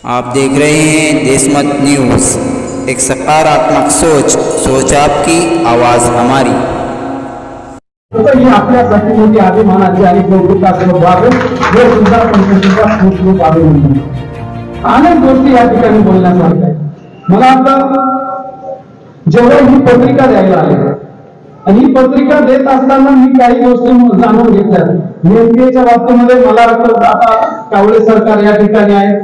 आप देख रहे हैं देशमत न्यूज़, एक सकारात्मक सोच आपकी आवाज़ हमारी। ही आपल्यासाठी मोठी अभिमानाची आणि कौतुकास्पद बाब आहे, हे सुद्धा पंचायतीचा खूप खूप अभिनंदन। अनेक गोष्टी या ठिकाणी बोलण्यासारख्या आहेत। मला आता जेव्हा ही पत्रिका द्यायला आले आणि ही पत्रिका देत असताना मी काही गोष्टी जाणून घेतल्या। नेमकेच्या बाबतीमध्ये मला वाटतं आता कावळे सरकार या ठिकाणी आहे,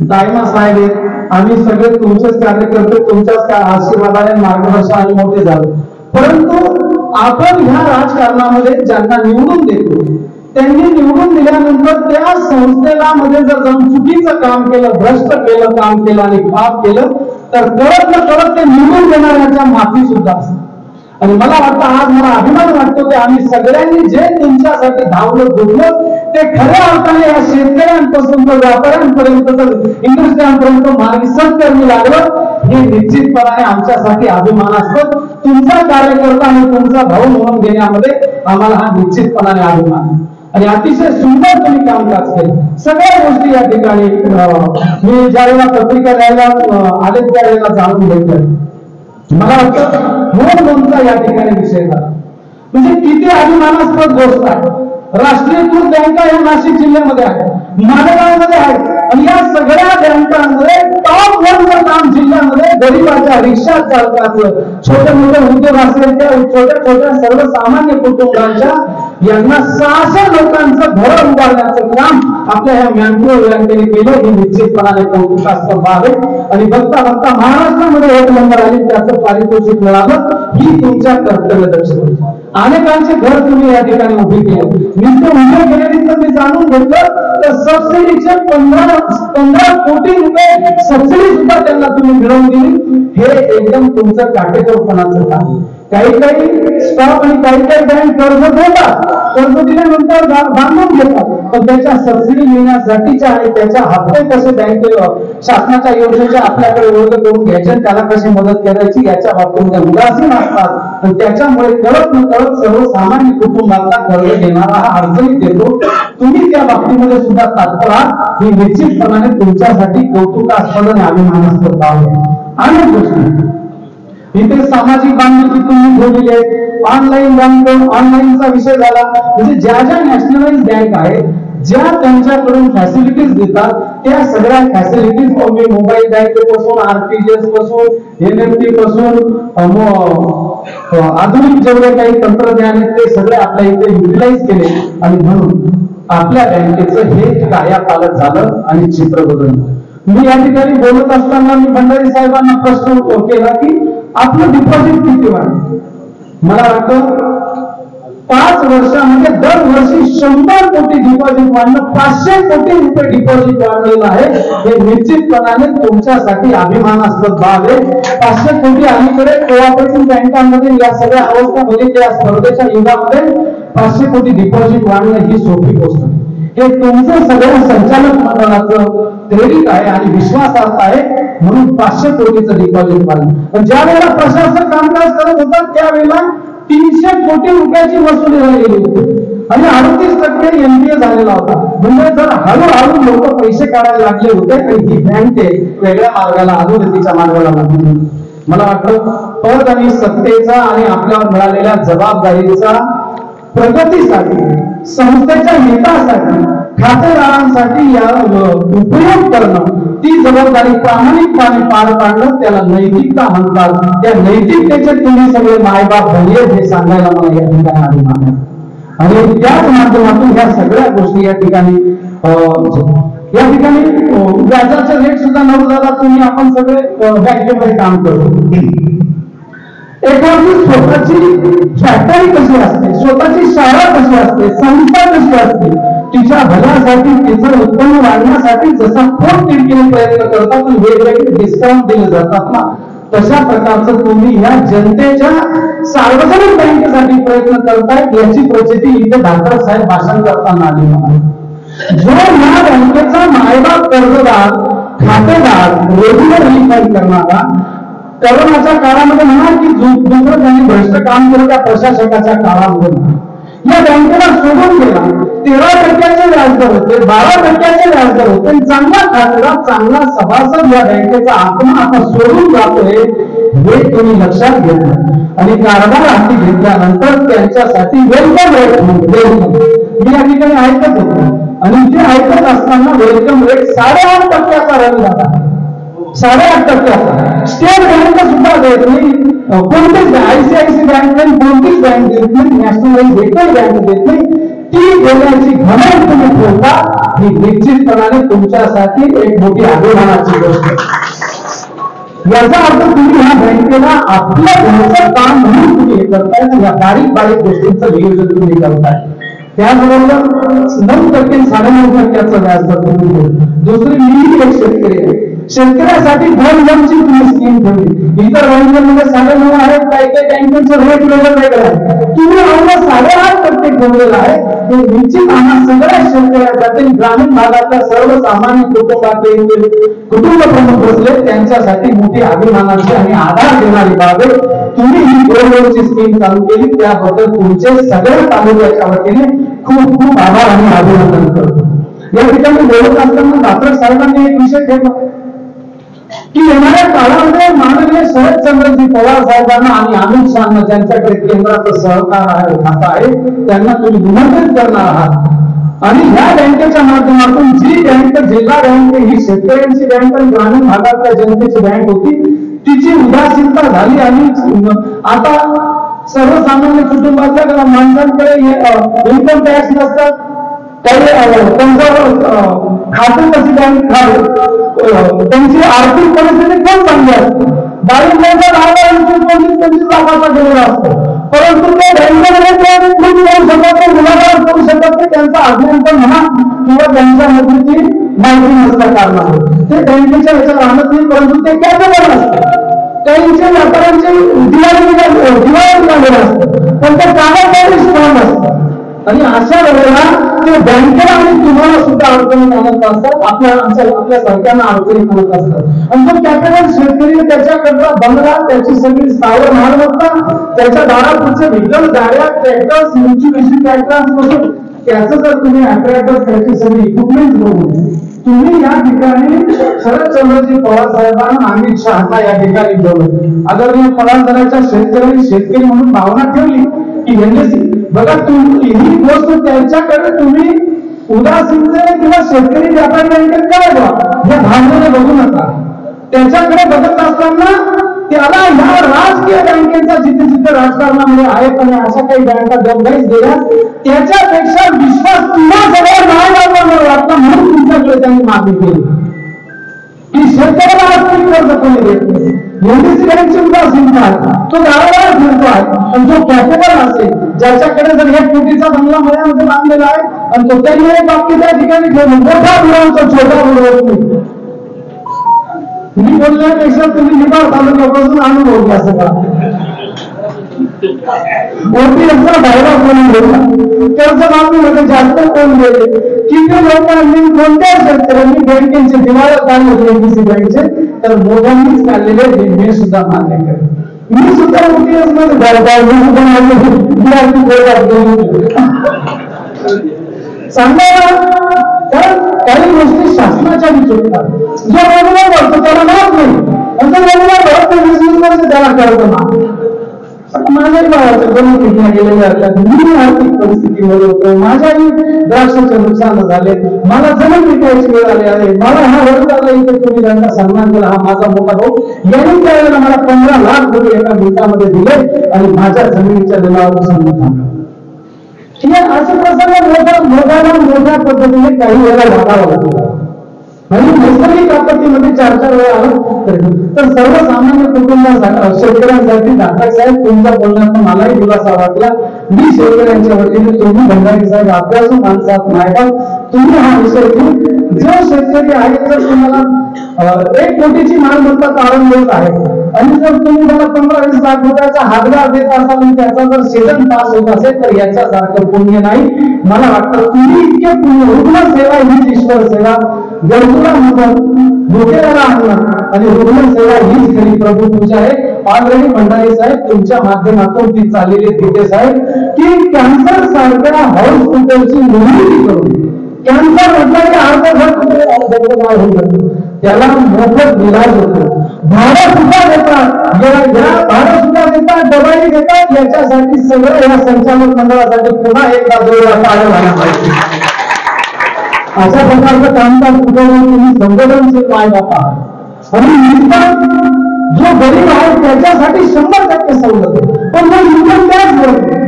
दायमा साहेब आहेत, आम्ही सगळे तुमचेच कार्यकर्ते, तुमच्याच आशीर्वादाने मार्गदर्शनाने मोठे झालो। परंतु आपण ह्या राजकारणामध्ये ज्यांना निवडून देतो त्यांनी निवडून दिल्यानंतर त्या संस्थेला मध्ये जर जाऊन चुकीचं काम केलं, भ्रष्ट केलं, काम केलं आणि पाप केलं तर कळत न कळत ते निवडून देणाऱ्याच्या माफी सुद्धा असते। आणि मला वाटतं आज मला अभिमान वाटतो की आम्ही सगळ्यांनी जे तुमच्यासाठी धावलं धुरलं ते खऱ्या अर्थाने या शेतकऱ्यांपासून तर व्यापाऱ्यांपर्यंत तर इंडस्ट्रीयांपर्यंत मार्गी सत्कर्मी लागलं, हे निश्चितपणाने आमच्यासाठी अभिमानास्पद। तुमचा कार्यकर्ता आणि तुमचा भाऊ म्हणून घेण्यामध्ये आम्हाला हा निश्चितपणाने अभिमान आहे आणि अतिशय सुंदर तुम्ही कामकाज केलं। सगळ्या गोष्टी या ठिकाणी मी ज्यावेळेला पत्रिका द्यायला आले त्यावेळेला जाणून घेतलं। मला वाटतं म्हणून या ठिकाणी विषय झाला म्हणजे किती अभिमानास्पद गोष्ट आहे। राष्ट्रीयकृत बँका या नाशिक जिल्ह्यामध्ये आहे, मालेगावमध्ये आहे आणि या सगळ्या बँकांमध्ये टॉप 1 वर काम जिल्ह्यामध्ये गरीबाच्या रिक्षा चालकाचं, छोटे मोठे उद्योग असेल त्या छोट्या छोट्या सर्वसामान्य कुटुंबांच्या यांना 600 लोकांचं घर उभारण्याचं काम आपल्या ह्या मॅनग्रो बँकेने केलं, ही निश्चितपणाने कौतुकास्पद बाब आहे। आणि बघता बघता महाराष्ट्रामध्ये 1 नंबर आली, त्याचं पारितोषिक मिळालं, ही तुमच्या कर्तव्यदक्षता। अनेकांचे घर तुम्ही या ठिकाणी उभे केले, नुसते उभे केले तर मी जाणून घेतलं तर सबसिडीचे 15 कोटी रुपये सबसिडी सुद्धा त्यांना तुम्ही मिळवून दिली, हे एकदम तुमचं काटेकोरपणाचं काम। काही स्टॉक आणि काही बँक कर्ज देतात, कर्ज दिल्यानंतर बांधून घेतात, पण त्याच्या सबसिडी मिळण्यासाठीच्या आणि त्याच्या हप्ते कसे बँकेला शासनाच्या योजनेच्या आपल्याकडे वर्ग करून घ्यायचे, त्याला कशी मदत करायची याच्या बाबतीत उदासीन असतात आणि त्याच्यामुळे कळत न कळत सर्वसामान्य कुटुंबांना कर्ज देणारा हा अडचणीत येतो। तुम्ही त्या बाबतीमध्ये सुद्धा तत्पर आहात, ही निश्चितपणाने तुमच्यासाठी कौतुकास्पद आणि अभिमानास्पद बाब आहे। अनेक गोष्टी इथे सामाजिक बांधिलकी तुम्ही ठेवलेली आहे, ऑनलाईन बँक, ऑनलाईनचा विषय झाला म्हणजे ज्या ज्या नॅशनलाइज बँक आहेत, ज्या त्यांच्याकडून फॅसिलिटीज देतात त्या सगळ्या फॅसिलिटीज तुम्ही मोबाईल बँकेपासून, आरटीजीएस पासून, एनएफटी पासून आधुनिक जेवढे काही तंत्रज्ञान आहे ते सगळे आपल्या इथे युटिलाइज केले आणि म्हणून आपल्या बँकेचं हे कायापालट झालं आणि चित्र बदललं। मी या ठिकाणी बोलत असताना मी भंडारी साहेबांना प्रश्न केला की आपलं डिपॉझिट किती वाढलं। मला वाटतं 5 वर्षामध्ये दरवर्षी 100 कोटी डिपॉझिट वाढलं, 500 कोटी रुपये डिपॉझिट वाढलेलं आहे, हे निश्चितपणाने तुमच्यासाठी अभिमानास्पद बाब आहे। 500 कोटी अलीकडे कोऑपरेटिव्ह बँकांमध्ये या सगळ्या अवस्थामध्ये या स्पर्धेच्या युगामध्ये 500 कोटी डिपॉझिट वाढणं ही सोपी गोष्ट नाही, हे तुमचं सगळ्या संचालक मंडळाचं क्रेडिट आहे आणि विश्वासार्हता आहे, म्हणून 500 कोटीचं डिपॉझिट वाढलं। पण ज्या वेळेला प्रशासक कामकाज करत होता त्यावेळेला 300 कोटी रुपयाची वसुली झालेली होती आणि 38% एनपीए झालेला होता। म्हणजे जर हळूहळू लोक पैसे काढायला लागले होते तर ही बँक वेगळ्या मार्गाला, अधोगतीच्या मार्गाला लागली। मला वाटतं पद आणि सत्तेचा आणि आपल्यावर मिळालेल्या जबाबदारीचा प्रगतीसाठी, संस्थेच्या हितासाठी, खातेदारांसाठी या उपयोग करणं, ती जबाबदारी प्रामाणिकपणे पार पाडणं त्याला नैतिकता म्हणतात। त्या नैतिकतेचे तुम्ही सगळे मायबाप झाले हे सांगायला मला या ठिकाणी अभिमान आहे आणि त्याच माध्यमातून ह्या सगळ्या गोष्टी या ठिकाणी व्याजाचे रेट सुद्धा नवजात तुम्ही आपण सगळे बँकेमध्ये काम करतो। एखादी स्वतःची फॅक्टरी कशी असते, स्वतःची शाळा कशी असते, संस्था कशी असते, तिच्या भल्यासाठी, तिचं उत्पन्न वाढण्यासाठी जसा पोट तिडकीने प्रयत्न करतात पण वेगवेगळे डिस्काउंट दिले जातात ना, तशा प्रकारचं तुम्ही या जनतेच्या सार्वजनिक बँकेसाठी प्रयत्न करतायत, याची प्रचिती इथे डॉक्टर साहेब भाषण करताना आली मला। जो या बँकेचा मायबाप कर्जदार, खातेदार, रेग्युलर रिफंड करणारा, कोरोनाच्या काळामध्ये म्हणा की दुसरं त्यांनी भ्रष्ट काम केलं त्या प्रशासकाच्या काळामध्ये, या बँकेला सोडून गेला. 13% व्याजदर होते, 12% व्याजदर होते. चांगला खासदार, चांगला सभासद या बँकेचा आत्मा आता सोडून जातोय हे तुम्ही लक्षात घेतलं. आणि कारभार हाती घेतल्यानंतर त्यांच्यासाठी वेलकम रेट मी या ठिकाणी ऐकत होतो. आणि ते ऐकत असताना वेलकम रेट 8.5% रन झाला. 8.5%. स्टेट बँक सुद्धा देत नाही, कोणतीच ICICI बँक नाही, कोणतीच बँक देत नाही, नॅशनलाइज एकच बँक देत नाही. ती देण्याची घमंड तुम्ही ठेवता ही निश्चितपणाने तुमच्यासाठी एक मोठी अभिमानाची गोष्ट आहे. याचा अर्थ तुम्ही ह्या बँकेला आपलं घरचं काम म्हणून तुम्ही हे करताय. या बारीक बारीक गोष्टींचं नियोजन तुम्ही करताय. त्याबरोबर 9% 9.5% व्याजदर तुम्ही. दुसरी मी एक शेतकरी आहे. शेतकऱ्यासाठी 2 तुम्ही स्कीम ठेवली. इतर बँकांमध्ये 9.5 आहेत, काही काही बँकांचं रेट वेगळं आहे. तुम्ही आम्हाला 8.5% ठेवलेलं आहे. हे निश्चित आम्हा सगळ्या शेतकऱ्यांसाठी, ग्रामीण भागातल्या सर्वसामान्य कुटुंबातील कुटुंब प्रमुख बसले त्यांच्यासाठी मोठी अभिमानाची आणि आधार देणारी बाब आहे. तुम्ही ही 2 स्कीम चालू केली त्याबद्दल तुमचे सगळ्या तालुक्याच्या वतीने खूप खूप आभार आणि अभिनंदन करतो. या ठिकाणी बोलत असताना डॉक्टर साहेबांनी एक विषय ठेवला की येणाऱ्या काळामध्ये माननीय शरदचंद्रजी पवार साहेबांना आणि अमित शहाना ज्यांच्याकडे केंद्राचं सहकार आहे, खाता आहे, त्यांना तुम्ही निमंत्रित करणार आहात. आणि ह्या बँकेच्या माध्यमातून जी बँक जिल्हा बँक ही शेतकऱ्यांची बँक आणि ग्रामीण भागातल्या जनतेची बँक होती तिची उदासीनता झाली. आणि आता सर्वसामान्य कुटुंबातल्या माणसांकडे इन्कम टॅक्स नसतात, खाते कशी बँक त्यांची आर्थिक परिस्थिती खूप चांगली असते. 22 लाखाचा गेलेला असतो, परंतु ते बँकेमध्ये मुलाखत करू शकत नाही. त्यांचा अज्ञानपण म्हणा किंवा त्यांच्या नोकरीची माहिती नसल्या कारणाने ते बँकेच्या ह्याच्यात राहत नाही, परंतु ते कॅपेबल असते. त्यांचे व्यापाऱ्यांचे दिवाळी झालेले असते, पण ते कागदपत्र स्ट्रॉंग असतात. आणि अशा वेळेला ते बँकेला आणि तुम्हाला सुद्धा अडचणीत आणत असतात, आपल्या सरकारला अडचणीत आणत असतात. आणि तो कॅपिटल शेतकरी त्याच्याकडचा बंगला, त्याची सगळी स्थावर मालमत्ता, त्याच्या दारापुढचे व्हेकल, गाड्या, ट्रॅक्टर्स, मिशी ट्रॅक्टर्स, त्याचं जर तुम्ही ऍपरेटर्स, त्याची सगळी इक्विपमेंट बघून तुम्ही या ठिकाणी शरदचंद्रजी पवार साहेबांना, अमित शहाना या ठिकाणी बोलवलं. आदरणीय परांजणाच्या शेतकऱ्यांनी शेतकरी म्हणून भावना ठेवली की एनएससी बघा तुम्ही ही गोष्ट त्यांच्याकडे तुम्ही उदासीनतेने किंवा शेतकरी व्यापारी बँकेत काय हे भावनेने बघू नका. त्याच्याकडे बघत असताना त्याला ह्या राजकीय बँकेचा जिथे जिथे राजकारणामध्ये आहेत आणि अशा काही बँका डबघाईस गेल्या त्याच्यापेक्षा विश्वास पुन्हा सगळ्या नाही वाटला म्हणून तुमच्याकडे त्यांनी मागणी केली की शेतकऱ्याला आर्थिक कर्ज कोणी देत नाही. एनडीसी बँकची उदासीनता आहे, तो गावाला फिरतो आहे. आणि जो कॅपेबल असेल, ज्याच्याकडे जर 1 कोटीचा बंगला मळ्यामध्ये बांधलेला आहे आणि तो त्यांनी एक बाबतीत त्या ठिकाणी ठेवून मोठा बुडवतो, छोटा बुडवतो. मी बोलण्यापेक्षा तुम्ही निभाव तालुक्यापासून अनुभव घ्या सगळा. मोठी डायलॉग बोलून बोलला कर्जमाफीमध्ये जास्त कोण गेले, किती लोकांनी, कोणत्या शेतकऱ्यांनी बँकेचे दिवाळत काढले एनडीसी बँकचे, तर मोदींनीच काढलेले मी सुद्धा मान्य करतो. मी सुद्धा मोठी सांगा. कारण काही गोष्टी शासनाच्या विचारतात. जो रेग्युलर भरतो त्याला माफ नाही, आणि जो रेग्युलर भरत 20 वर्ष त्याला करतो ना. माझ्याही भावाचं दोन पिढ्या गेलेल्या असतात. मी आर्थिक परिस्थितीमध्ये होतो, माझ्याही द्राक्षाचे नुकसान झाले, मला जमीन विकायची वेळ आली आहे. मला हा वर्षाला इथे तुम्ही त्यांचा सन्मान केला, हा माझा मोठा भाऊ. यांनी त्यावेळेला मला 15 लाख रुपये एका मिनिटामध्ये दिले आणि माझ्या जमिनीच्या लिलावाचं सन्मान थांबला. असे प्रसंग मोठ्या पद्धतीने काही वेळा घडावा लागतो. म्हणजे नैसर्गिक आपत्तीमध्ये 4-4 वेळा आलं तर सर्वसामान्य कुटुंबासाठी, शेतकऱ्यांसाठी दादा साहेब तुमच्या बोलण्यात मलाही दिलासा वाटला. मी शेतकऱ्यांच्या वतीने, तुम्ही भंडारी साहेब अभ्यासू माणसात नाही का, तुम्ही हा विषय घेऊन जो शेतकरी आहे तर तुम्हाला 1 कोटीची मालमत्ता काढून देत आहे आणि जर तुम्ही मला 15-20 लाख रुपयाचा हातभार देत असाल आणि त्याचा जर सीझन पास होत असेल तर याच्यासारखं पुण्य नाही. मला वाटतं तुम्ही इतके पुण्य, रुग्ण सेवा हीच ईश्वर सेवा, गरजूला मदत, भुकेला अन्न आणि रुग्ण सेवा हीच खरी प्रभू पूजा आहे. ऑलरेडी भंडारी साहेब तुमच्या माध्यमातून ती चाललेली तिथे साहेब की कॅन्सर सारख्या हॉस्पिटलची निर्मिती करून कॅन्सर म्हटलं की त्याला मोफत इलाज होतो, भाडं सुद्धा देतात, या भाडं सुद्धा देतात, दवाई देतात. याच्यासाठी सगळं या संचालक मंडळासाठी पुन्हा एकदा जोरदार टाळ्या झाल्या पाहिजे. अशा प्रकारचं कामकाज कुठे तुम्ही संवेदनशील मायबाप आहात आणि जो गरीब आहे त्याच्यासाठी 100% सवलत आहे. पण जो इन्कम टॅक्स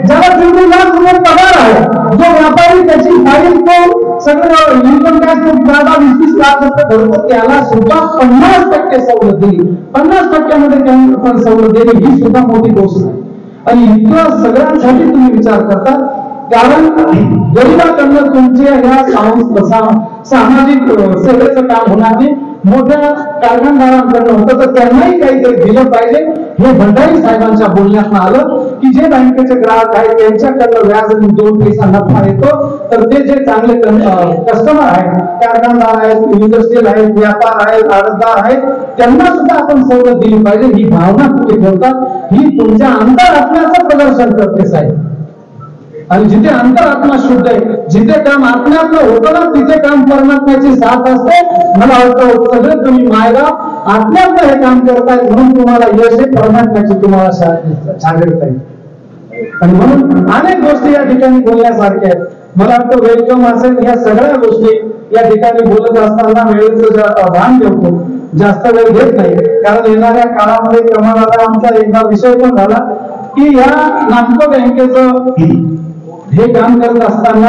ज्याला 3 लाख रुपये पगार आहे, जो व्यापारी त्याची फाईल तो सगळं इन्कम टॅक्स 20-20 लाख रुपये भरतो, त्याला सुद्धा 50% सवलत दिली. 50% सवलत दिली ही सुद्धा मोठी गोष्ट आहे. आणि इतकं सगळ्यांसाठी तुम्ही विचार करता, कारण गरिबाकडनं तुमच्या ह्या सामाजिक सेवेचं काम होणार नाही. मोठ्या कारखानदारांकडनं होतं तर त्यांनाही काहीतरी दिलं पाहिजे. हे भंडारी साहेबांच्या बोलण्यात आलं की जे बँकेचे ग्राहक आहेत त्यांच्याकडनं व्याज 2 पैसा नफा येतो, तर ते जे चांगले कस्टमर आहेत, कारखानदार आहेत, इंडस्ट्रियल आहेत, व्यापार आहेत, आडतदार आहेत, त्यांना सुद्धा आपण सवलत दिली पाहिजे. ही भावना तुम्ही ठेवतात, ही तुमच्या अंतरात्म्याचं प्रदर्शन करते साहेब. आणि जिथे अंतरात्मा शुद्ध आहे, जिथे काम आत्म्यातलं होतं ना तिथे काम परमात्म्याची साथ असते. मला वाटतं सगळे तुम्ही मायबाप आत्म्यातलं हे काम करताय म्हणून तुम्हाला यश आहे, परमात्म्याची तुम्हाला छानता येईल. आणि म्हणून अनेक गोष्टी या ठिकाणी बोलण्यासारख्या आहेत. मला वाटतं वेलकम असेल, या सगळ्या गोष्टी या ठिकाणी बोलत असताना वेळेचं भान ठेवतो, जास्त वेळ घेत नाही. कारण येणाऱ्या काळामध्ये कमालाचा आमचा एकदा विषय पण झाला की या नामको बँकेचं हे काम करत असताना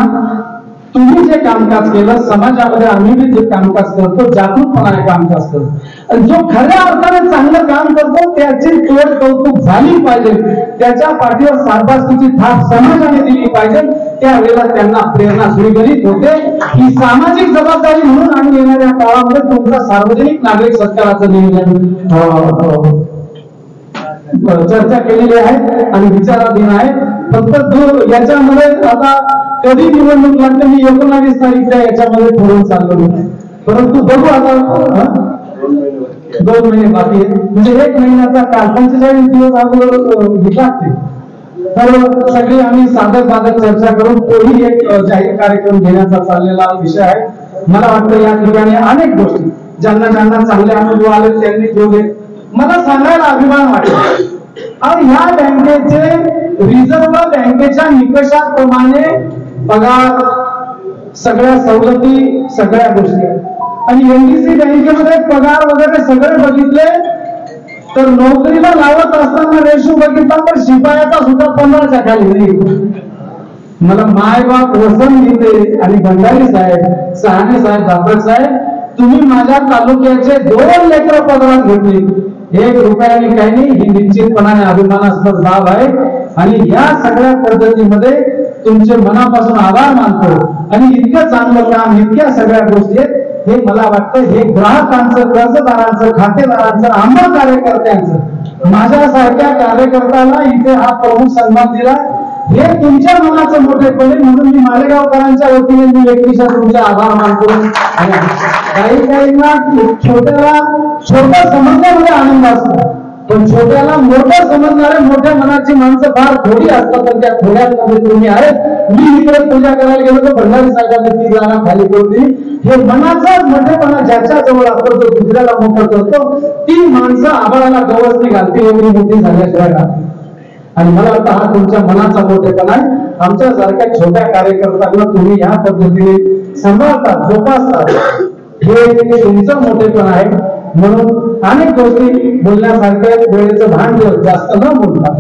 तुम्ही जे कामकाज केलं, समाजामध्ये आम्ही जे कामकाज करतो, जागरूकपणाने कामकाज करतो, जो खऱ्या अर्थाने चांगलं काम करतो त्याची तोड कौतुक झाली पाहिजे, त्याच्या पाठीवर शाबासकीची थाप समाजाने दिली पाहिजे. त्यावेळेला त्यांना प्रेरणा सुरळीत होते. ही सामाजिक जबाबदारी म्हणून आम्ही येणाऱ्या काळामध्ये तुमचा सार्वजनिक नागरिक सत्काराचं नियोजन चर्चा केलेली आहे आणि विचाराधीन आहे. फक्त याच्यामध्ये आता कधी निवडणूक लागते मी 19 तारीखला याच्यामध्ये ठरवून चाललो, परंतु बघू आता 2 महिने बाकी आहेत, म्हणजे 1 महिन्याचा काळ 45 दिवस अगोदर लागते. तर सगळी आम्ही साधक बाधक चर्चा करून तोही एक जाहीर कार्यक्रम घेण्याचा चाललेला विषय आहे. मला वाटतं या ठिकाणी अनेक गोष्टी ज्यांना ज्यांना चांगले अनुभव आले त्यांनी ठेवले. मला सांगायला अभिमान वाटतो, आणि ह्या बँकेचे रिझर्व्ह बँकेच्या निकषाप्रमाणे पगार, सगळ्या सवलती, सगळ्या गोष्टी. आणि एनडीसी बँकेमध्ये पगार वगैरे सगळे बघितले तर नोकरीला लावत असताना रेशो बघितला तर शिपायाचा सुद्धा 15च्या खाली नाही. मला मायबाप वसन देते आणि भंडारी साहेब, सहाने साहेब, दापक साहेब, तुम्ही माझ्या तालुक्याचे 2 लेकरं पगारात घेतली, 1 रुपयाने काही नाही. ही निश्चितपणाने अभिमानास्पद बाब आहे आणि या सगळ्या पद्धतीमध्ये तुमचे मनापासून आभार मानतो. आणि इतकं चांगलं काम, इतक्या सगळ्या गोष्टी आहेत, हे मला वाटतं हे ग्राहकांचं, कर्जदारांचं, खातेदारांचं, आम्हा कार्यकर्त्यांचं, माझ्यासारख्या कार्यकर्त्याला इथे हा प्रमुख सन्मान दिला, हे तुमच्या मनाचं मोठेपणे. म्हणून मी मालेगावकरांच्या वतीने मी व्यक्तिशः तुमचे आभार मानतो. काही काहींना छोट्या समजण्यामध्ये आनंद असतो, पण छोट्याला मोठं समजणारे मोठ्या मनाची माणसं फार थोडी असतात. पण त्या थोड्यांमध्ये तुम्ही आहेत. मी इकडे पूजा करायला गेलो तर भंडारी साहेबांनी 3 जागा खाली करून दिली. हे मनाचाच मोठेपणा ज्याच्या जवळ असतो, जो दुसऱ्याला मोठं करतो, ती माणसं आबाळाला गवसणी घालते, एवढी मोठी झाल्याशिवाय राहते. आणि मला वाटतं हा तुमच्या मनाचा मोठेपणा आहे. आमच्यासारख्या छोट्या कार्यकर्त्यांना तुम्ही या पद्धतीने सांभाळतात, जोपासतात, हे तुमचं मोठेपण आहे. म्हणून अनेक गोष्टी बोलण्यासारख्या, वेळेचं भान ठेवत जास्त न बोलता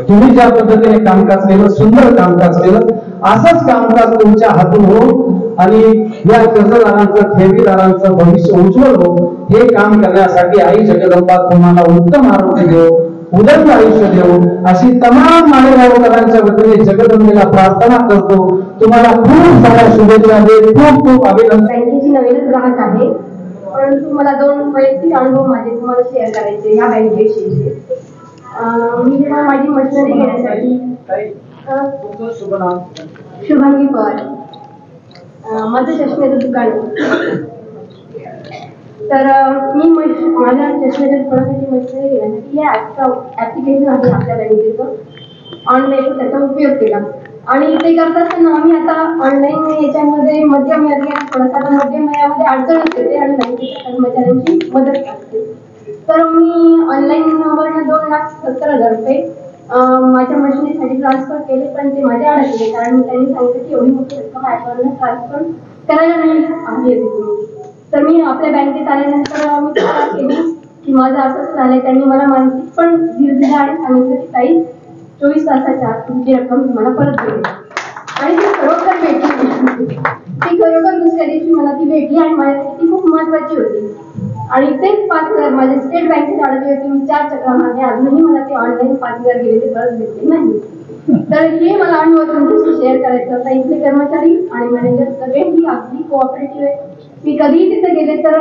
तुम्ही ज्या पद्धतीने कामकाज केलं, सुंदर कामकाज केलं, असंच कामकाज तुमच्या हातून हो आणि या कर्जदारांचं, ठेवीदारांचं भविष्य उज्ज्वल हो. हे काम करण्यासाठी आई जगदंबा तुम्हाला उत्तम आरोग्य देव, उदंड आयुष्य देऊ, अशी तमाम मालेगावकरांच्या वतीने जगदंबेला प्रार्थना करतो. तुम्हाला खूप साऱ्या शुभेच्छा देत, खूप खूप अभिनंदन. बँकेची नवीनच ग्राहक आहे, परंतु मला 2 वैयक्तिक अनुभव माझे तुम्हाला शेअर करायचे ह्या बँकेविषयी. मी जेव्हा माझी मशिनरी घेण्यासाठी शुभांगी पवार, माझं चष्म्याचं दुकान आहे. तर मी माझ्या चष्म्याच्या दुकानासाठी मशिनरी घेण्यासाठी या ऍप्लिकेशन आहे आपल्या बँकेचं. ऑनलाईन त्याचा उपयोग केला. आणि ते करत असताना आम्ही आता ऑनलाईन याच्यामध्ये मध्यमवर्गीय थोडासा आता मध्यमवर्गामध्ये अडचणच येते आणि बँकेच्या कर्मचाऱ्यांची मदत करते. तर मी ऑनलाईन वरनं 2,70,000 रुपये माझ्या मशिनीसाठी ट्रान्सफर केले, पण ते माझे अडकले कारण त्यांनी सांगितलं की एवढी मोठी रक्कम ॲपवरनं ट्रान्सफर करायला नाही आहे तुम्ही. तर मी आपल्या बँकेत आल्यानंतर मी तक्रार केली की माझं असंच झालंय. त्यांनी मला मानसिक पण धीर दिला आणि सांगितलं की ताई 24 तासाच्या आत तुमची रक्कम तुम्हाला परत भेटेल. आणि ती खरोखर भेटली. ती खरोखर दुसऱ्या दिवशी मला ती भेटली आणि माझ्यासाठी ती खूप महत्वाची होती. आणि तेच 5,000 माझे स्टेट बँकेत अडकले होते. मी 4 चक्रा मारले, अजूनही मला ते ऑनलाईन 5,000 गेले ते परत भेटले नाही. तर हे मला अनुभव तुमच्याशी शेअर करायचं होता. इथले कर्मचारी आणि मॅनेजर सगळेही अगदी कोऑपरेटिव्ह आहे. मी कधीही तिथे गेले तर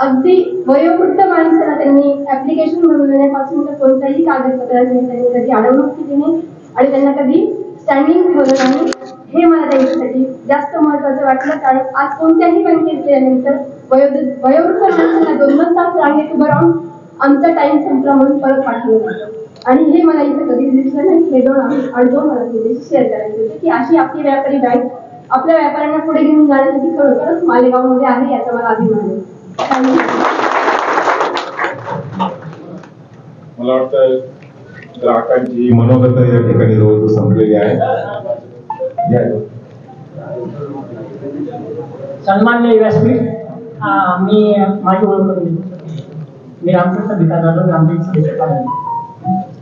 अगदी वयोवृद्ध माणसाला त्यांनी ऍप्लिकेशन भरून देण्यापासून तर कोणत्याही कागदपत्राची त्यांनी कधी अडवणूक केली नाही आणि त्यांना कधी स्टँडिंग ठेवलं नाही. हे मला त्यांच्यासाठी जास्त महत्वाचं वाटलं, कारण आज कोणत्याही बँकेत गेल्यानंतर वयोवृद्ध माणसाला 2-2 तास रांगेत उभं राहून आमचा टाइम संपला म्हणून परत पाठवलं जातं. आणि हे मला इथे कधी दिसलं नाही. हे 2 अनुभव मला तुमच्याशी शेअर करायचे होते की अशी आपली व्यापारी बँक आपल्या व्यापाऱ्यांना पुढे घेऊन जाण्यासाठी खरोखरच मालेगावमध्ये आहे, याचा मला अभिमान आहे. मला वाटतं ग्राहकांची मनोगत या ठिकाणी रोज संपलेली आहे. सन्माननीय व्यासपीठ, मी माझी ओळख करून देतो. मी रामकृष्ण भिका जाधव, ग्रामपंचायत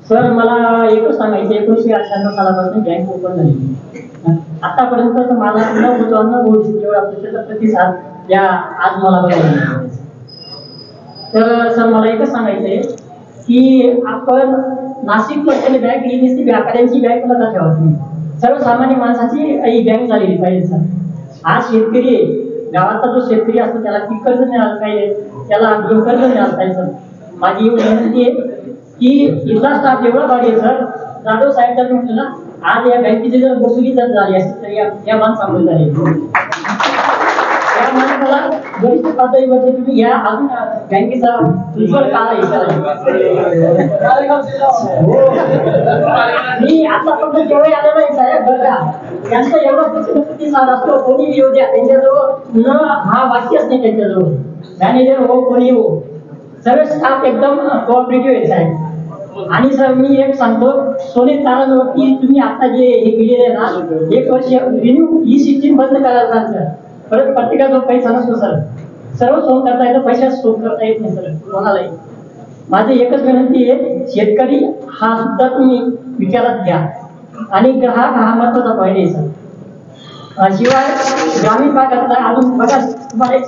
सर. मला एकच सांगायचं, 1998 सालापासून बँक ओपन झाली. आतापर्यंत मला न होतो न होईल एवढा प्रतिसाद या आज मला बघायला. तर सर मला एकच सांगायचंय की आपण नाशिक मधली बँक ही नुसती व्यापाऱ्यांची बँक नका ठेवा तुम्ही, सर्वसामान्य माणसाची ही बँक झालेली पाहिजे सर. हा शेतकरी गावाचा जो शेतकरी असतो त्याला पीक कर्ज मिळालं पाहिजे, त्याला गृहकर्ज मिळालं पाहिजे सर. माझी एवढी विनंती आहे की इथला स्टाफ एवढा भारी आहे सर. जाधव साहेब जर म्हटलं ना, आज या बँकेची जर वसुली जर झाली असती तर या माणसामुळे झाली. या माणसाला वरिष्ठ पातळीवरती तुम्ही या अजून बँकेचा उज्ज्वल काळ मी आतापर्यंत जेवढे आलेलो आहे साहेब बघा, त्यांचा एवढा प्रतिसाद असतो. कोणी येऊ द्या त्यांच्याजवळ न हा वाक्यच नाही त्यांच्याजवळ. मॅनेजर हो कोणी हो, सर्व स्टाफ एकदम कोऑपरेटिव्ह आहे साहेब. आणि सर मी एक सांगतो, सोने तारांवरती तुम्ही आता जे हे केलेले ना 1 वर्ष रिन्यू ही सिस्टीम बंद करायला सांग सर. परत प्रत्येकाचा पैसा नसतो सर. सर्व सोन करता येतं, पैसा सोन करता येत नाही सर कोणालाही. माझी एकच विनंती आहे, शेतकरी हा सुद्धा तुम्ही विचारात घ्या आणि ग्राहक हा महत्वाचा पॉईंट आहे सर. शिवाय ग्रामीण भागातला अजून बघा तुम्हाला एक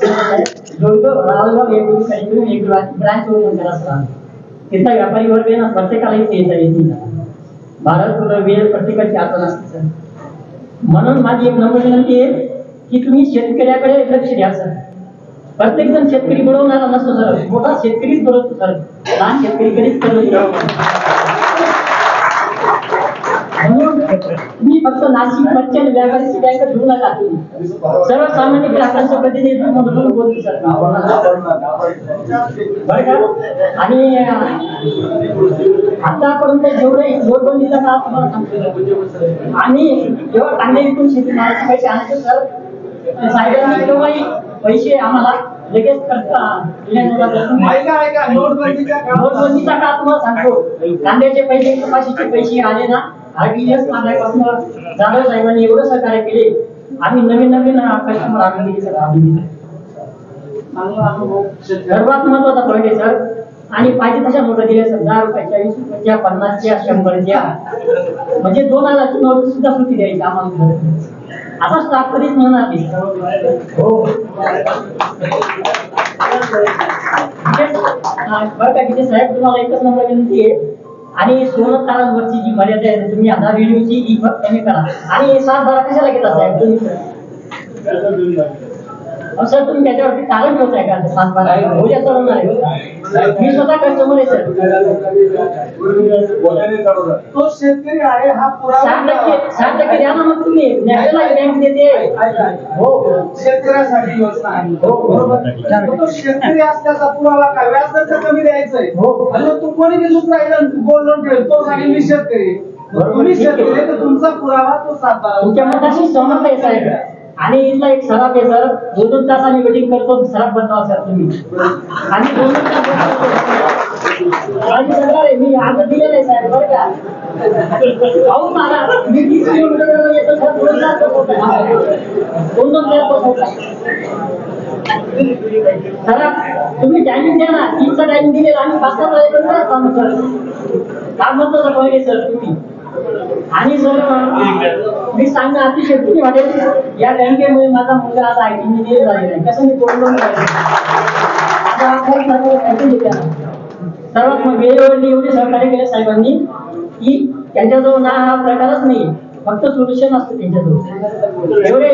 ब्रांच ओपन करा सर. तिथला व्यापारी वर्ग आहे ना, प्रत्येकाला इथे येता येते. भारत वेळ प्रत्येकाची आठवण असते सर. म्हणून माझी एक नम्र विनंती आहे की तुम्ही शेतकऱ्याकडे लक्ष द्या सर. प्रत्येक जण शेतकरी बनवणारा नसतो सर, मोठा शेतकरीच बनवतो सर, लहान शेतकरी कधीच बनवतो. म्हणून मी फक्त नाशिक मर्चंट व्यापारीची बँक घेऊ नका तुम्ही. सर्वसामान्य ग्राहकांचं प्रतिनिधित्व म्हणून बोलतो सर बरं का. आणि आतापर्यंत जेवढे नोटबंदीचा काळ तुम्हाला सांगतो, आणि जेव्हा कांद्यातून शेती मालाचे पैसे आणायचे सर, साहेबांनी केव्हाही पैसे आम्हाला लगेच नोटबंदीचा काळ तुम्हाला सांगतो. कांद्याचे पैसे, कपाशीचे पैसे आले ना, RBS मागण्यापासून जाधव साहेबांनी एवढं सहकार्य केले. आम्ही नवीन कस्टमर आणून दिले सर. सर्वात महत्वाचा पॉईंट आहे सर. आणि पाहिजे तशा नोटा दिल्या सर, 10 रुपयाच्या, 20 रुपयाच्या, 50च्या, 100च्या, म्हणजे 2000ची नोट सुद्धा सुट्टी द्यायची आम्हाला. आता स्टाफ कधीच म्हणणार नाही हो. बरं का तिथे साहेब, तुम्हाला एकच नंबर विनंती आहे, आणि 16 तारांवरची जी मर्यादा आहे तुम्ही आता रिन्यूची ही कमी करा. आणि 7-12 कशाला घेता साहेब तुम्ही सर? तुम्ही त्याच्यावरती तारण ठेवताय का? 7-12 उद्या चालवणार आहे. मी स्वतः कस्टमर आहे सर. तो शेतकरी आहे हा पुरावा 60% द्या ना मग तुम्ही. नॅशनल बँक देते हो, शेतकऱ्यासाठी योजना आहे हो बरोबर. तो शेतकरी असल्याचा पुरावा काय? व्याज कमी द्यायचंय हो. आणि तू कोणी घेऊन राहिला गोल्ड लोन ठेव, तो सांगेल मी शेतकरी. तुम्ही शेतकरी तर तुमचा पुरावा तो सातबारा. तुमच्या मताशी सहमत आहे साहेब. आणि इथला एक सराफ आहे सर, 2-2 तासांनी वेटिंग करतो, सराफ बनवा सर तुम्ही. आणि 2-2 तास मी आज दिलेलं आहे साहेब बरं का. पाहून मला मी 30 किलोमीटर येतो सर, 2 तास बसवताय. 2-2 तास बसवताय सराफ. तुम्ही टायमिंग द्या ना, 3चा टायमिंग दिलेला आम्ही 5 वाजेपर्यंत काम सर. काम म्हणतो पहिले सर तुम्ही. आणि सर मी सांगणं अतिशय किती वाटेल, या बँकेमुळे माझा मुलगा आता IT इंजिनियर झालेला आहे. कसं मी तोडून सर्वात वेळेवरती एवढे सहकार्य केले साहेबांनी की त्यांच्याजवळ ना हा प्रकारच नाही, फक्त सोल्युशन असतं त्यांच्याजवळ. एवढे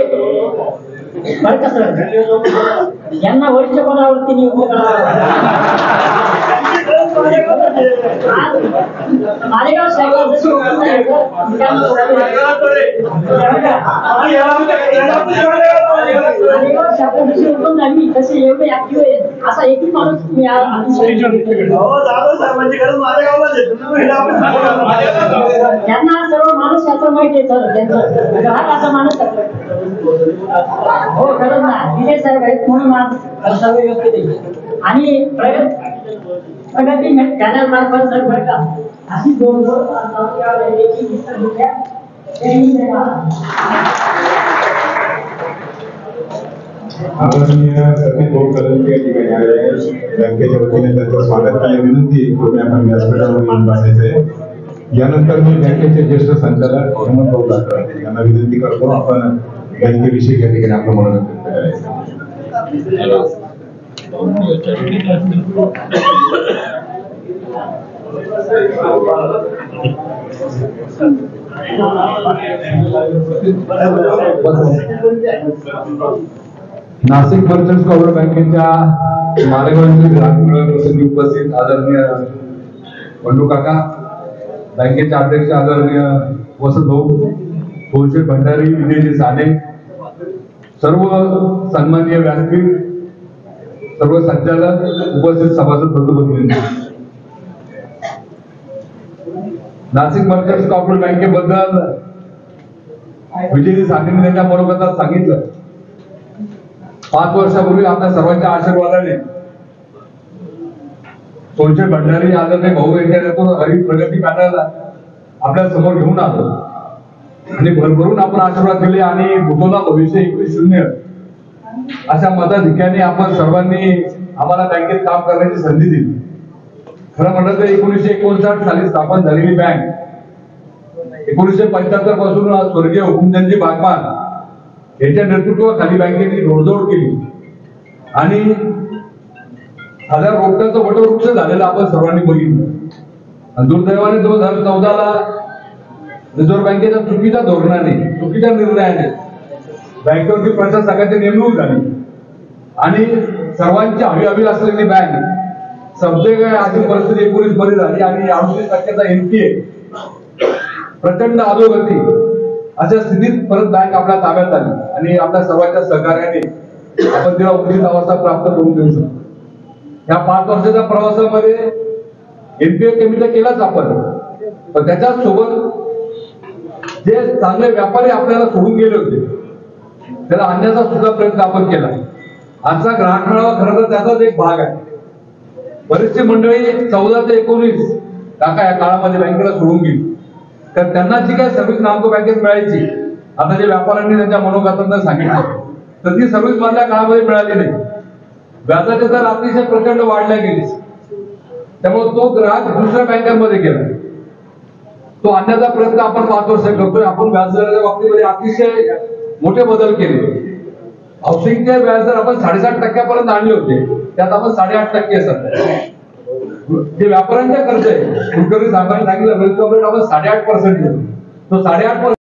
बरं का सर, यांना वरिष्ठ पदावरती नियुक्त मालेगाव साहेब जशी ओपन झाली तसे एवढे ऍक्टिव्ह आहेत असा एकही माणूस मी त्यांना सर्व माणूस याचं माहिती आहे सर, त्यांचं ग्राहक असा माणूस हो खरंच ना. विजय साहेब आहेत म्हणून आज सर्व व्यवस्थित आहे. आणि प्रगती चॅनल मार्फत सर बरं का अशी 2 आदरणीय सतीश भाऊ कलंके या ठिकाणी आले आहेत. बँकेच्या वतीने त्यांचं स्वागत केले. विनंती कृपया आपण व्यासपीठावर येऊन बसायचंय. यानंतर मी बँकेचे ज्येष्ठ संचालक हेमंत भाऊ लाकर यांना विनंती करतो आपण बँकेविषयी या ठिकाणी आपलं मनोरंजन करायचं. नाशिक मर्चंट्स कोऑपरेटिव्ह बँकेच्या मालेगाव ग्राहक मेळाव्याप्रसंगी उपस्थित आदरणीय बंडू काका, बँकेचे अध्यक्ष आदरणीय वसंत भाऊ, तुळशी भंडारी, विजयजी साने, सर्व सन्माननीय व्यासपीठ, सर्व संचालक, उपस्थित सभासद बंधू. नाशिक मर्चंट्स कोऑपरेटिव्ह बँकेबद्दल विजयजी सानेंनी त्यांच्या मनोगतात सांगितलं. 5 वर्षापूर्वी आपल्या सर्वांच्या आशीर्वादाने तुळशी भंडारी आदरणीय भाऊ यांच्यातून हरित प्रगती पॅनल आपल्या समोर घेऊन आलो आणि भरभरून आपण आशीर्वाद दिले आणि भूतोला भविष्य 21-0 अशा मताधिक्याने आपण सर्वांनी आम्हाला बँकेत काम करण्याची संधी दिली. खरं म्हटलं तर 1959 साली स्थापन झालेली बँक 1975 पासून स्वर्गीय हुकुमचंदजी बागमान यांच्या नेतृत्वाखाली बँकेने घोडदौड केली आणि 1000 रोपट्याचं वटवृक्ष झालेलं आपण सर्वांनी बघितलं. दुर्दैवाने 2014ला रिझर्व्ह बँकेच्या चुकीच्या धोरणाने, चुकीच्या निर्णयाने बँकेवरती प्रशासकाची नेमणूक झाली आणि सर्वांची हवी असलेली बँक सबसे अशी परिस्थिती 19 मध्ये झाली आणि 38% NPA, प्रचंड अधोगती अशा स्थितीत परत बँक आपल्या ताब्यात आली आणि आपल्या सर्वांच्या सहकार्याने आपण तिला उचित अवस्था प्राप्त करून देऊ शकतो. या 5 वर्षाच्या प्रवासामध्ये NPA कमी तर केलाच आपण, पण त्याच्याच सोबत जे चांगले व्यापारी आपल्याला सोडून गेले होते त्याला आणण्याचा सुद्धा प्रयत्न आपण केला. आजचा ग्राहक मेळावा खरं तर त्याचाच एक भाग आहे. बरीचशी मंडळी 14 ते 19 काका या काळामध्ये बँकेला सोडून गेली, तर त्यांना जी काही सर्व्हिस नामको बँकेत मिळायची, आता जे व्यापाऱ्यांनी त्यांच्या मनोगतांना सांगितलं, तर ती सर्व्हिस मधल्या काळामध्ये मिळाली नाही. व्याजाचे दर अतिशय प्रचंड वाढल्या गेले, त्यामुळे तो ग्राहक दुसऱ्या बँकांमध्ये गेला. तो आणण्याचा प्रयत्न आपण 5 वर्ष करतोय. आपण व्याजदराच्या बाबतीमध्ये अतिशय मोठे बदल केले. हाऊसिंगचे व्याजदर आपण 7.5% आणले होते, त्यात आपण 8.5% सध्या. जे व्यापाऱ्यांचा खर्च आहे, कुलकर्णी साहेबांनी सांगितलं वेलकम आपण 8.5% देतो. तो 8.5%.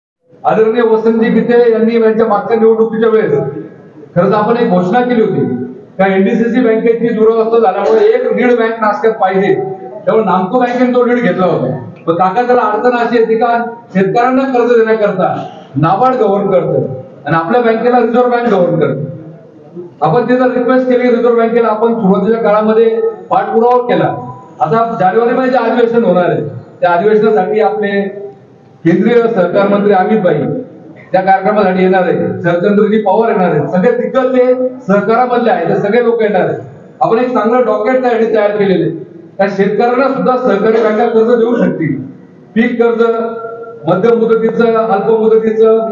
आदरणीय वसंतजी गीते यांनी यांच्या मागच्या निवडणुकीच्या वेळेस खरंच आपण एक घोषणा केली होती का NDCC बँकेची दुरवस्था झाल्यामुळे एक लीड बँक नाशकात पाहिजे, त्यामुळे नामको बँकेने तो लीड घेतला होता. पण काका त्याला अडचण अशी येते का शेतकऱ्यांना कर्ज देण्याकरता नाबार्ड गव्हर्न करतं आणि आपल्या बँकेला रिझर्व्ह बँक गव्हर्न करतं. आपण तिथं रिक्वेस्ट केली रिझर्व्ह बँकेला, आपण सुरुवातीच्या काळामध्ये पाठपुरावा केला. आता जानेवारी मध्ये अधिवेशन होणार आहे, त्या अधिवेशनासाठी आपले केंद्रीय सहकार मंत्री अमित भाई त्या कार्यक्रमासाठी येणार आहे, शरदचंद्रजी पवार येणार आहेत, सगळे दिग्गज जे सहकारामधले आहेत ते सगळे लोक येणार आहेत. आपण एक चांगलं डॉक्युमेंट त्यासाठी तयार केलेले, त्या शेतकऱ्यांना सुद्धा सहकारी बँका कर्ज देऊ शकतील. पीक कर्ज, मध्यम मुदतीचं, अल्प मुदतीचं,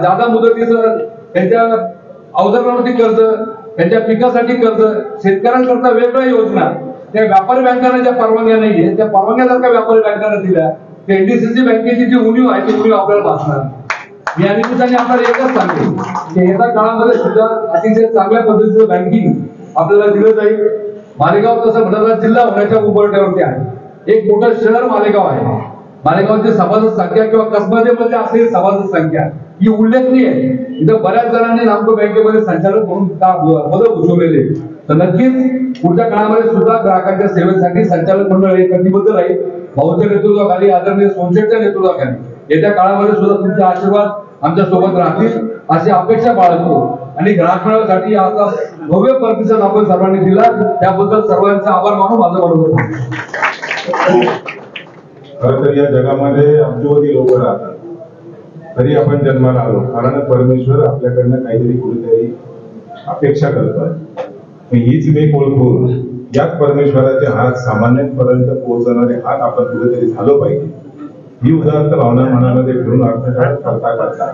जादा मुदतीचं, त्यांच्या अवजारावरती कर्ज, त्यांच्या पिकासाठी कर्ज, शेतकऱ्यांकरता वेगळ्या योजना. त्या व्यापारी बँकांना ज्या परवानग्या नाहीये त्या परवानग्या जर का व्यापारी बँकांना दिल्या तर एनडीसीसी बँकेची जी उणीव आहे ती उणीव आपल्याला भासणार. मी या निमित्ताने आपल्याला एकच सांगेन की येत्या काळामध्ये सुद्धा अतिशय चांगल्या पद्धतीचं बँकिंग आपल्याला दिलं जाईल. मालेगाव तसं म्हटलं जिल्हा होण्याच्या उंबरठ्यावरती आहे. एक मोठं शहर मालेगाव आहे. मालेगावची सभासद संख्या किंवा कसबामध्ये असलेली सभासद संख्या ही उल्लेखनीय आहे. इथं बऱ्याच जणांनी नामको बँकेमध्ये संचालक म्हणून पद भूषवलेले. तर नक्कीच पुढच्या काळामध्ये सुद्धा ग्राहकांच्या सेवेसाठी संचालक मंडळ हे कटिबद्ध राहील. भाऊच्या नेतृत्वाखाली, आदरणीय सोनशेठच्या नेतृत्वाखाली येत्या काळामध्ये सुद्धा तुमचे आशीर्वाद आमच्या सोबत राहतील अशी अपेक्षा बाळगतो. आणि ग्राहक मेळाव्यासाठी आता भव्य प्रतिसाद आपण सर्वांनी दिला त्याबद्दल सर्वांचा आभार मानून माझं बरोबर. खरं तर या जगामध्ये अब्जोवधी लोक राहतात, तरी आपण जन्माला आलो कारण परमेश्वर आपल्याकडनं काहीतरी कुठेतरी अपेक्षा करतोय. हीच मी ओळखून याच परमेश्वराचे हात सामान्यांपर्यंत पोहोचवणारे हात आपण कुठेतरी झालो पाहिजे. ही उदाहरण भावना मनामध्ये ठेवून अर्थकारण करता करता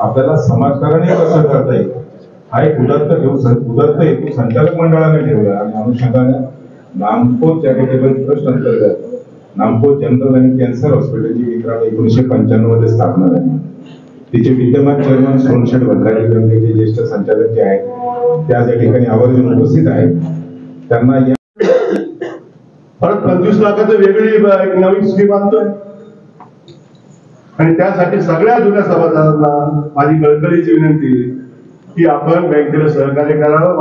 आपल्याला समाजकारणी कसं करता येईल हा एक उदात्त हेतू संचालक मंडळाने ठेवला. आणि अनुषंगाने नामको चॅरिटेबल ट्रस्ट अंतर्गत नामको जनरल आणि कॅन्सर हॉस्पिटलची मित्रांनो 1995 मध्ये स्थापना झाली. तिचे विद्यमान चेअरमन सोनशेठ भंडारी बँकेचे ज्येष्ठ संचालक जे आहेत ते आज या ठिकाणी आवर्जून उपस्थित आहेत. त्यांना परत 25 लाखाचं वेगळी एक नवीन स्कीम आणतोय आणि त्यासाठी सगळ्या जुन्या सभासदांना माझी कळकळीची विनंती की आपण बँकेला सहकार्य करावं.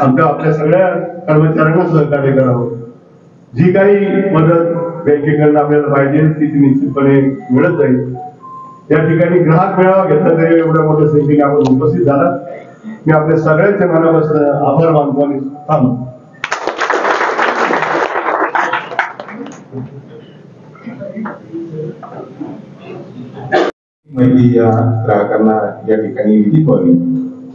आपल्या सगळ्या कर्मचाऱ्यांना सहकार्य करावं. जी काही मदत बँकेकडनं आपल्याला पाहिजे ती निश्चितपणे मिळत जाईल. या ठिकाणी ग्राहक मेळावा घेतला तरी एवढ्या मोठ्या संख्येने आपण उपस्थित झाला. मी आपल्या सगळ्यांच्या मनापासून आभार मानतो आणि थांबतो. माहिती या ग्राहकांना या ठिकाणी विदित व्हावी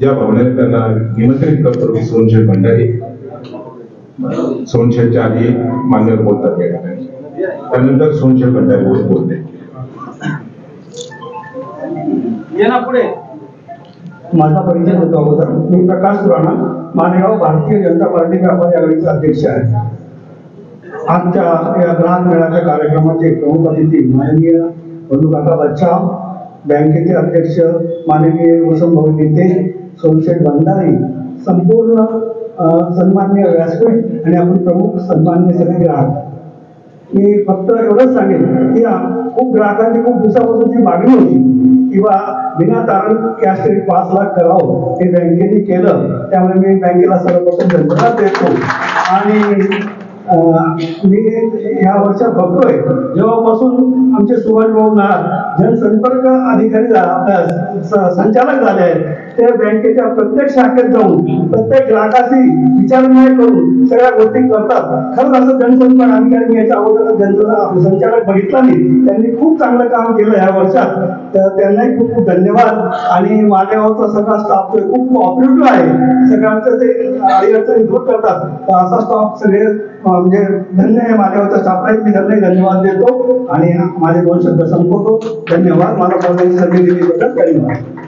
या भावनेने त्यांना निमंत्रित करतो. मी सोनशेठ भंडारी, सोनशेठच्या आधी मान्यवर बोलतात या ठिकाणी, त्यानंतर सोनशेठ भंडारी बोलते. पुढे माझा परिचय होतो अगोदर. मी प्रकाश सुराणा, मालेगाव भारतीय जनता पार्टी व्यापारी आघाडीचे अध्यक्ष आहे. आजच्या या ग्राहक मेळाव्याच्या कार्यक्रमाचे प्रमुख अतिथी माननीय बंधुकाका बच्चाव, बँकेचे अध्यक्ष माननीय वसंतभाऊ नेते सोनशेठ भंडारी, संपूर्ण सन्माननीय व्यासपीठ आणि आपण प्रमुख सन्माननीय सगळे ग्राहक. मी फक्त एवढंच सांगेन की खूप ग्राहकांची खूप दिवसापासूनची मागणी होती किंवा बिना तारण कॅश क्रेडिट 5 लाख करावं, ते बँकेने केलं. त्यामुळे मी बँकेला सर्वप्रथम धन्यवाद देतो. आणि मी या वर्षात बघतोय जेव्हापासून आमचे सुभाष भाऊ नाथ जनसंपर्क अधिकारी संचालक झाले आहेत, ते बँकेच्या प्रत्येक शाखेत जाऊन प्रत्येक ग्राहकाशी विचारविनिमय करून सगळ्या गोष्टी करतात. खरंच असं जनसंपर्क अधिकारी याच्या अगोदर संचालक बघितला नाही, त्यांनी खूप चांगलं काम केलं या वर्षात. तर त्यांनाही खूप खूप धन्यवाद. आणि मालेगावचा सगळा स्टाफ खूप कॉपरेटिव्ह आहे, सगळ्यांचं ते अडचणी दूर करतात. तर असा स्टाफ सगळे म्हणजे धन्य आहे. मालेगावच्या स्टाफला मी धन्यवाद देतो आणि माझे 2 शब्द संपवतो. धन्यवाद. मला संधी दिल्याबद्दल धन्यवाद.